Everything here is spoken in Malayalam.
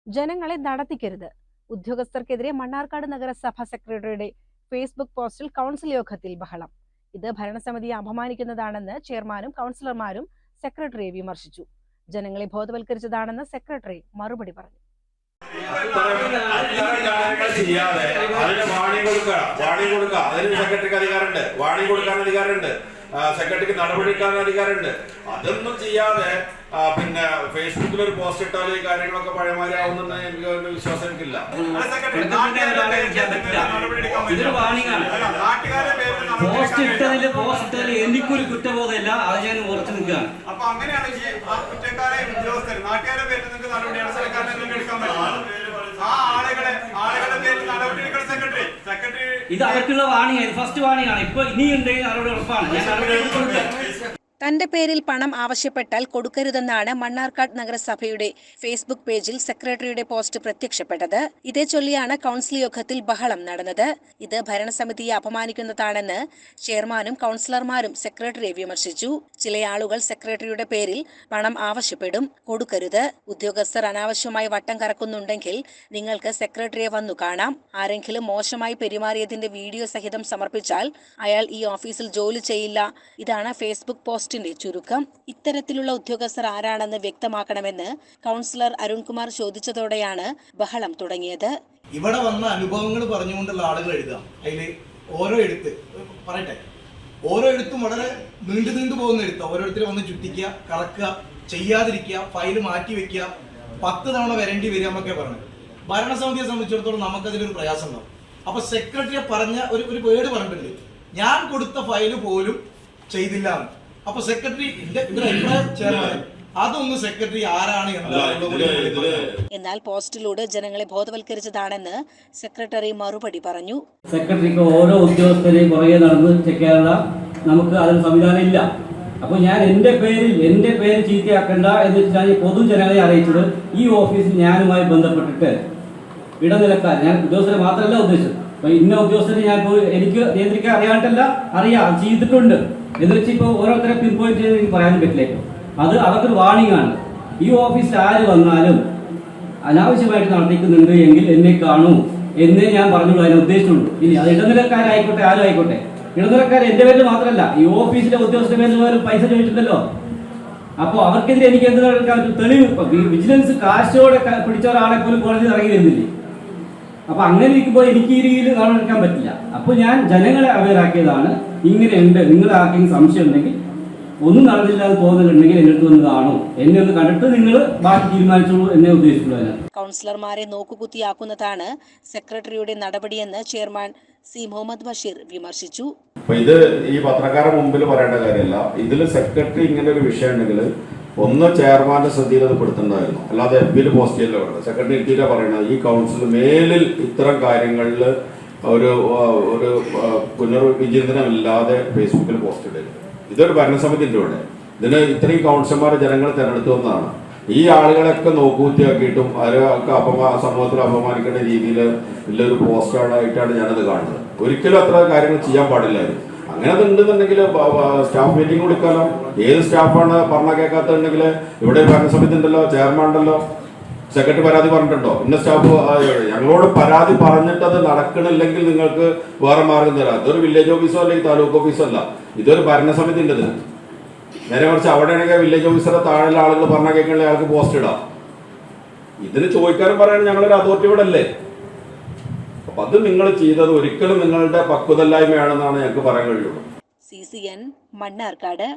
ജനങ്ങളെ നടത്തിക്കരുത്. ഉദ്യോഗസ്ഥർക്കെതിരെ മണ്ണാർക്കാട് നഗരസഭ സെക്രട്ടറിയുടെ ഫേസ്ബുക്ക് പോസ്റ്റിൽ കൗൺസിൽ യോഗത്തിൽ ബഹളം. ഇത് ഭരണസമിതിയെ അപമാനിക്കുന്നതാണെന്ന് ചെയർമാനും കൗൺസിലർമാരും സെക്രട്ടറിയെ വിമർശിച്ചു. ജനങ്ങളെ ബോധവൽക്കരിച്ചതാണെന്ന് സെക്രട്ടറി മറുപടി പറഞ്ഞു. സെക്രട്ടറിക്ക് നടപടിയെടുക്കാൻ അധികാരമുണ്ട്. അതൊന്നും ചെയ്യാതെ പിന്നെ ഫേസ്ബുക്കിൽ ഒരു പോസ്റ്റ് ഇട്ടാൽ ഈ കാര്യങ്ങളൊക്കെ പഴയമാരി ആവുന്ന എനിക്ക് വിശ്വാസം എനിക്കില്ല. എനിക്കൊരു കുറ്റബോധമില്ല, അത് ഞാൻ ഉറച്ചു നിൽക്കുകയാണ്. അപ്പൊ അങ്ങനെയാണ് കുറ്റക്കാരെ ഉദ്യോഗസ്ഥർ നാട്ടുകാരെ പേരിൽ നിങ്ങൾക്ക് നടപടിയാണ് സർക്കാരിനെ നിങ്ങൾക്ക് എടുക്കാൻ പറ്റുന്നത്. ആ ആളുകളുടെ പേരിൽ നടപടിയെടുക്കണം സെക്രട്ടറി. ഇത് അവർക്കുള്ള വാണിംഗ്, ഫസ്റ്റ് വാണിംഗ് ആണ്. ഇപ്പൊ ഇനിയുണ്ടെങ്കിൽ നടപടി ഉറപ്പാണ്. ഞാൻ നടപടി എടുക്കും. തന്റെ പേരിൽ പണം ആവശ്യപ്പെട്ടാൽ കൊടുക്കരുതെന്നാണ് മണ്ണാർക്കാട് നഗരസഭയുടെ ഫേസ്ബുക്ക് പേജിൽ സെക്രട്ടറിയുടെ പോസ്റ്റ് പ്രത്യക്ഷപ്പെട്ടത്. ഇതേ ചൊല്ലിയാണ് കൗൺസിൽ യോഗത്തിൽ ബഹളം നടന്നത്. ഇത് ഭരണസമിതിയെ അപമാനിക്കുന്നതാണെന്ന് ചെയർമാനും കൗൺസിലർമാരും സെക്രട്ടറിയെ വിമർശിച്ചു. ചില ആളുകൾ സെക്രട്ടറിയുടെ പേരിൽ പണം ആവശ്യപ്പെടും, കൊടുക്കരുത്. ഉദ്യോഗസ്ഥർ അനാവശ്യമായി വട്ടം കറക്കുന്നുണ്ടെങ്കിൽ നിങ്ങൾക്ക് സെക്രട്ടറിയെ വന്നു കാണാം. ആരെങ്കിലും മോശമായി പെരുമാറിയതിന്റെ വീഡിയോ സഹിതം സമർപ്പിച്ചാൽ അയാൾ ഈ ഓഫീസിൽ ജോലി ചെയ്യില്ല. ഇതാണ് ഫേസ്ബുക്ക് പോസ്റ്റ് ചുരുക്കം. ഇത്തരത്തിലുള്ള ഉദ്യോഗസ്ഥർ ആരാണെന്ന് വ്യക്തമാക്കണമെന്ന് കൗൺസിലർ അരുൺകുമാർ ചോദിച്ചതോടെയാണ് ബഹളം തുടങ്ങിയത്. ഇവിടെ വന്ന അനുഭവങ്ങൾ പറഞ്ഞുകൊണ്ടുള്ള ആളുകൾ എഴുതുക. അതിൽ ഓരോ എഴുത്ത് പറയട്ടെ, ഓരോ എഴുത്തും വളരെ നീണ്ടു പോകുന്ന എഴുത്ത്. ഓരോരുത്തരും വന്ന് ചുറ്റിക്കുക, കറക്കുക, ചെയ്യാതിരിക്കുക, ഫയൽ മാറ്റി വെക്കുക, 10 തവണ വരേണ്ടി വരിക എന്നൊക്കെ പറഞ്ഞു. ഭരണസമിതിയെ സംബന്ധിച്ചിടത്തോളം നമുക്കതിലൊരു പ്രയാസം ഉണ്ടാവും. അപ്പൊ സെക്രട്ടറിയെ പറഞ്ഞ ഒരു വേർഡ് പറഞ്ഞിട്ടുണ്ട്, ഞാൻ കൊടുത്ത ഫയൽ പോലും ചെയ്തില്ല. അപ്പൊ സെക്രട്ടറി അതൊന്ന് സെക്രട്ടറി ആരാണ് എന്നാൽ പോസ്റ്റിലൂടെ ജനങ്ങളെ ബോധവൽക്കരിച്ചതാണെന്ന് സെക്രട്ടറി മറുപടി പറഞ്ഞു. സെക്രട്ടറിക്ക് ഓരോ ഉദ്യോഗസ്ഥരെയും പുറകെ നടന്ന് ചെക്ക് ചെയ്യാനുള്ള നമുക്ക് അതിന് സംവിധാനം ഇല്ല. അപ്പൊ ഞാൻ എന്റെ പേര് ചീത്തയാക്കണ്ട എന്ന് വെച്ചാൽ പൊതുജനങ്ങളെ അറിയിച്ചത് ഈ ഓഫീസിൽ ഞാനുമായി ബന്ധപ്പെട്ടിട്ട് ഇടനിലക്കാർ, ഞാൻ ഉദ്യോഗസ്ഥരെ മാത്രമല്ല ഉദ്ദേശിച്ചത്. അപ്പൊ ഇന്ന ഉദ്യോഗസ്ഥരെ ഞാൻ എനിക്ക് നിയന്ത്രിക്കാൻ അറിയാട്ടല്ല, അറിയാം, ചെയ്തിട്ടുണ്ട് എന്ന് വെച്ച് ഇപ്പോൾ ഓരോരുത്തരെ പിൻ പോയിന്റ് ചെയ്ത് എനിക്ക് പറയാനും പറ്റില്ല. അത് അവർക്കൊരു വാണിംഗ് ആണ്. ഈ ഓഫീസിൽ ആര് വന്നാലും അനാവശ്യമായിട്ട് നടത്തിക്കുന്നുണ്ട് എങ്കിൽ എന്നെ കാണൂ എന്നേ ഞാൻ പറഞ്ഞുള്ളൂ, അതിനെ ഉദ്ദേശിച്ചുള്ളൂ. ഇനി അത് ഇടനിലക്കാരായിക്കോട്ടെ, ആരും ആയിക്കോട്ടെ. ഇടനിലക്കാർ എന്റെ പേരിൽ മാത്രമല്ല, ഈ ഓഫീസിലെ ഉദ്യോഗസ്ഥരുടെ പേരിൽ പൈസ ചോദിച്ചിട്ടുണ്ടല്ലോ. അപ്പോൾ അവർക്കെതിരെ എനിക്ക് എന്ത് നടക്കാൻ പറ്റും? തെളിവ്. വിജിലൻസ് കാശോടെ പിടിച്ച ഒരാളെ പോലും കോടതിയിൽ ഇറങ്ങി വരുന്നില്ലേ? അപ്പൊ അങ്ങനെ ഇരിക്കുമ്പോൾ എനിക്ക് ഈ രീതിയിൽ നടക്കാൻ പറ്റില്ല. അപ്പൊ ഞാൻ ജനങ്ങളെ അവെയറാക്കിയതാണ്. ഇങ്ങനെയുണ്ട്, നിങ്ങൾ ആർക്കെങ്കിലും സംശയം ഉണ്ടെങ്കിൽ, ഒന്നും നടന്നില്ലാതെ പോകുന്നുണ്ടെങ്കിൽ എന്റെ അടുത്ത് വന്ന് കാണും, എന്നെ ഒന്ന് കണ്ടിട്ട് നിങ്ങൾ ബാക്കി തീരുമാനിച്ചോളൂ എന്നേ ഉദ്ദേശിച്ചുള്ളൂ. കൗൺസിലർമാരെ നോക്കുകുത്തിയാക്കുന്നതാണ് സെക്രട്ടറിയുടെ നടപടിയെന്ന് ചെയർമാൻ സി മുഹമ്മദ് ബഷീർ വിമർശിച്ചു. ഇത് ഈ പത്രക്കാരുടെ മുമ്പിൽ പറയേണ്ട കാര്യമല്ല. ഇതിൽ സെക്രട്ടറി ഇങ്ങനെ ഒരു വിഷയം ഉണ്ടെങ്കിൽ ഒന്ന് ചെയർമാന്റെ ശ്രദ്ധയിൽ അത് പെടുത്തുണ്ടായിരുന്നു. അല്ലാതെ എഫ്ബിയിൽ പോസ്റ്റ് ചെയ്യല്ലോ പറയുന്നത്. സെക്രട്ടറി എത്തിയിട്ടാ പറയുന്നത് ഈ കൗൺസിൽ മേലിൽ ഇത്തരം കാര്യങ്ങളിൽ ഒരു പുനർവിചിന്തനമില്ലാതെ ഫേസ്ബുക്കിൽ പോസ്റ്റ് ഇടരുത്. ഇതൊരു ഭരണസമിതിൻ്റെ ഇവിടെ. ഇതിന് ഇത്രയും കൗൺസിലർമാരെ ജനങ്ങൾ തിരഞ്ഞെടുത്തു വന്നതാണ്. ഈ ആളുകളൊക്കെ നോക്കുകുത്തിയാക്കിയിട്ടും അവരൊക്കെ സമൂഹത്തിൽ അപമാനിക്കേണ്ട രീതിയിൽ വലിയൊരു പോസ്റ്റായിട്ടാണ് ഞാനത് കാണുന്നത്. ഒരിക്കലും അത്ര കാര്യങ്ങൾ ചെയ്യാൻ പാടില്ലായിരുന്നു. അങ്ങനെ അതുണ്ടെന്നുണ്ടെങ്കിൽ സ്റ്റാഫ് മീറ്റിംഗ് വിളിക്കാലോ. ഏത് സ്റ്റാഫാണ് പറഞ്ഞാൽ കേൾക്കാത്തുണ്ടെങ്കിൽ ഇവിടെ ഭരണസമിതി ഉണ്ടല്ലോ, ചെയർമാൻ ഉണ്ടല്ലോ. സെക്രട്ടറി പരാതി പറഞ്ഞിട്ടുണ്ടോ? ഇന്ന സ്റ്റാഫ് ഞങ്ങളോട് പരാതി പറഞ്ഞിട്ട് അത് നടക്കണില്ലെങ്കിൽ നിങ്ങൾക്ക് വേറെ മാർഗം തരാം. ഇതൊരു വില്ലേജ് ഓഫീസോ അല്ലെങ്കിൽ താലൂക്ക് ഓഫീസോ അല്ല, ഇതൊരു ഭരണസമിതി ഉണ്ട്. ഇതിന് നേരെ മറിച്ച് അവിടെയാണെങ്കിൽ വില്ലേജ് ഓഫീസറെ താഴെയുള്ള ആളുകൾ പറഞ്ഞാൽ കേൾക്കണ ആൾക്ക് പോസ്റ്റ് ഇടാം. ഇതിന് ചോദിക്കാനും പറയാനും ഞങ്ങളൊരു അതോറിറ്റി ഇവിടെ അല്ലേ? അപ്പൊ അത് നിങ്ങൾ ചെയ്തത് ഒരിക്കലും നിങ്ങളുടെ പക്വതല്ലായ്മയാണെന്നാണ് ഞങ്ങൾക്ക് പറയാൻ കഴിയുള്ളൂ. CCN മണ്ണാർക്കാട്.